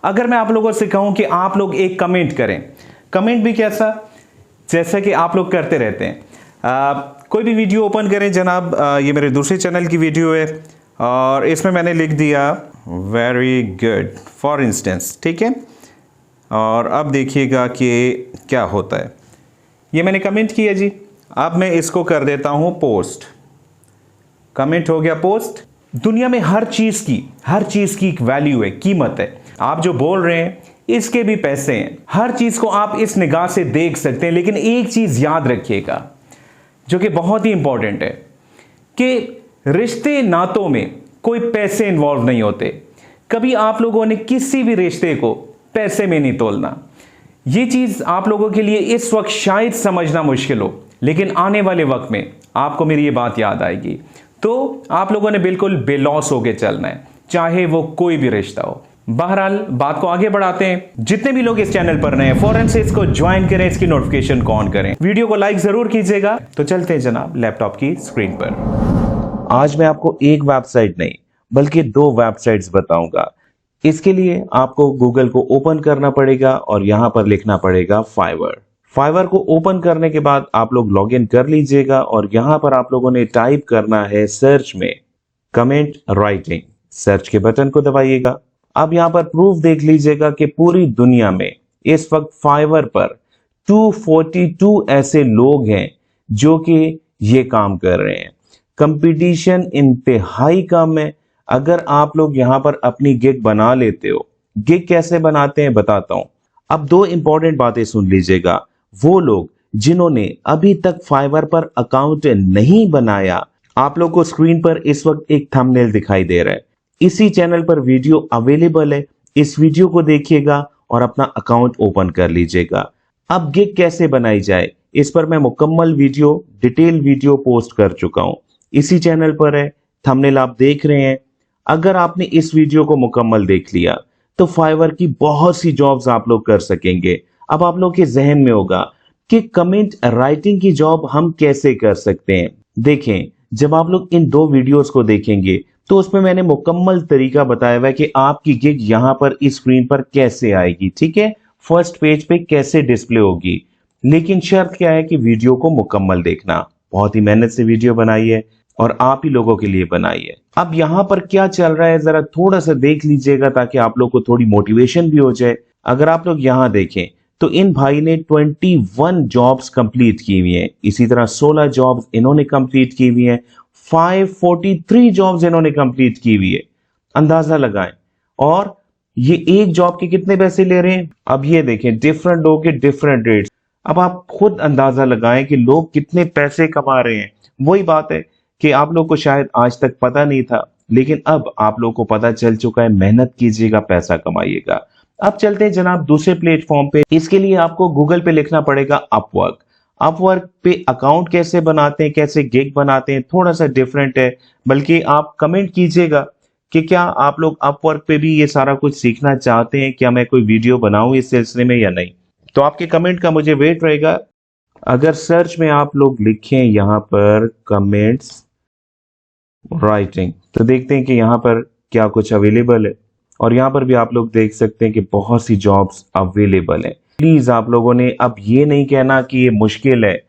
अगर मैं आप लोगों से कहूं कि आप लोग एक कमेंट करें, कमेंट भी कैसा, जैसा कि आप लोग करते रहते हैं। कोई भी वीडियो ओपन करें जनाब, ये मेरे दूसरे चैनल की वीडियो है और इसमें मैंने लिख दिया वेरी गुड फॉर इंस्टेंस, ठीक है। और अब देखिएगा कि क्या होता है। ये मैंने कमेंट किया जी, अब मैं इसको कर देता हूं पोस्ट। कमेंट हो गया पोस्ट। दुनिया में हर चीज की एक वैल्यू है, कीमत है। आप जो बोल रहे हैं इसके भी पैसे हैं। हर चीज को आप इस निगाह से देख सकते हैं, लेकिन एक चीज याद रखिएगा जो कि बहुत ही इंपॉर्टेंट है कि रिश्ते नातों में कोई पैसे इन्वॉल्व नहीं होते। कभी आप लोगों ने किसी भी रिश्ते को पैसे में नहीं तोलना। ये चीज आप लोगों के लिए इस वक्त शायद समझना मुश्किल हो, लेकिन आने वाले वक्त में आपको मेरी ये बात याद आएगी। तो आप लोगों ने बिल्कुल बेलॉस होकर चलना है, चाहे वो कोई भी रिश्ता हो। बहरहाल बात को आगे बढ़ाते हैं। जितने भी लोग इस चैनल पर नए हैं फौरन से इसको ज्वाइन करें, इसकी नोटिफिकेशन को ऑन करें, वीडियो को लाइक जरूर कीजिएगा। तो चलते हैं जनाब लैपटॉप की स्क्रीन पर। आज मैं आपको एक वेबसाइट नहीं बल्कि 2 वेबसाइट्स बताऊंगा। इसके लिए आपको गूगल को ओपन करना पड़ेगा और यहां पर लिखना पड़ेगा फाइवर। फाइवर को ओपन करने के बाद आप लोग लॉग इन कर लीजिएगा और यहां पर आप लोगों ने टाइप करना है सर्च में कमेंट राइटिंग। सर्च के बटन को दबाइएगा। अब यहां पर प्रूफ देख लीजिएगा कि पूरी दुनिया में इस वक्त फाइवर पर 242 ऐसे लोग हैं जो कि ये काम कर रहे हैं। कंपटीशन इंतहाई कम है। अगर आप लोग यहां पर अपनी गिग बना लेते हो, गिग कैसे बनाते हैं बताता हूं। अब 2 इंपॉर्टेंट बातें सुन लीजिएगा। वो लोग जिन्होंने अभी तक फाइवर पर अकाउंट नहीं बनाया, आप लोग को स्क्रीन पर इस वक्त एक थंबनेल दिखाई दे रहा है। इसी चैनल पर वीडियो अवेलेबल है, इस वीडियो को देखिएगा और अपना अकाउंट ओपन कर लीजिएगा। अब गिग कैसे बनाई जाए इस पर मैं मुकम्मल वीडियो, डिटेल वीडियो पोस्ट कर चुका हूं, इसी चैनल पर है। थंबनेल आप देख रहे हैं। अगर आपने इस वीडियो को मुकम्मल देख लिया तो फाइवर की बहुत सी जॉब्स आप लोग कर सकेंगे। अब आप लोग के जहन में होगा कि कमेंट राइटिंग की जॉब हम कैसे कर सकते हैं। देखें, जब आप लोग इन 2 वीडियोस को देखेंगे तो उसमें मैंने मुकम्मल तरीका बताया हुआ है कि आपकी गिग यहां पर इस स्क्रीन पर कैसे आएगी, ठीक है, फर्स्ट पेज पे कैसे डिस्प्ले होगी। लेकिन शर्त क्या है कि वीडियो को मुकम्मल देखना। बहुत ही मेहनत से वीडियो बनाई है और आप ही लोगों के लिए बनाई है। अब यहां पर क्या चल रहा है जरा थोड़ा सा देख लीजिएगा ताकि आप लोग को थोड़ी मोटिवेशन भी हो जाए। अगर आप लोग यहां देखें तो इन भाई ने 21 जॉब्स कंप्लीट की हुई हैं। इसी तरह 16 जॉब्स इन्होंने कंप्लीट की हुई हैं। 543 जॉब्स इन्होंने कंप्लीट की हुई है। अंदाजा लगाएं। और ये एक जॉब के कितने पैसे ले रहे हैं। अब ये देखें, डिफरेंट लोग के डिफरेंट रेट्स। अब आप खुद अंदाजा लगाएं कि लोग कितने पैसे कमा रहे हैं। वही बात है कि आप लोग को शायद आज तक पता नहीं था, लेकिन अब आप लोग को पता चल चुका है। मेहनत कीजिएगा, पैसा कमाइएगा। अब चलते हैं जनाब दूसरे प्लेटफॉर्म पे। इसके लिए आपको गूगल पे लिखना पड़ेगा अपवर्क। अपवर्क पे अकाउंट कैसे बनाते हैं, कैसे गिग बनाते हैं, थोड़ा सा डिफरेंट है। बल्कि आप कमेंट कीजिएगा कि क्या आप लोग अपवर्क पे भी ये सारा कुछ सीखना चाहते हैं, क्या मैं कोई वीडियो बनाऊं इस सिलसिले में या नहीं। तो आपके कमेंट का मुझे वेट रहेगा। अगर सर्च में आप लोग लिखें यहां पर कमेंट्स राइटिंग तो देखते हैं कि यहां पर क्या कुछ अवेलेबल है। और यहां पर भी आप लोग देख सकते हैं कि बहुत सी जॉब्स अवेलेबल हैं। प्लीज आप लोगों ने अब ये नहीं कहना कि ये मुश्किल है।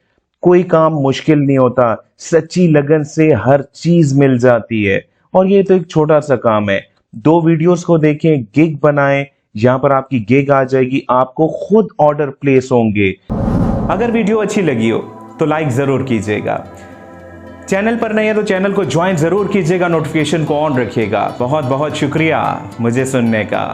कोई काम मुश्किल नहीं होता। सच्ची लगन से हर चीज मिल जाती है। और ये तो एक छोटा सा काम है। 2 वीडियोस को देखें, गिग बनाएं, यहां पर आपकी गिग आ जाएगी, आपको खुद ऑर्डर प्लेस होंगे। अगर वीडियो अच्छी लगी हो तो लाइक जरूर कीजिएगा। चैनल पर नहीं है तो चैनल को ज्वाइन जरूर कीजिएगा, नोटिफिकेशन को ऑन रखिएगा। बहुत बहुत शुक्रिया मुझे सुनने का।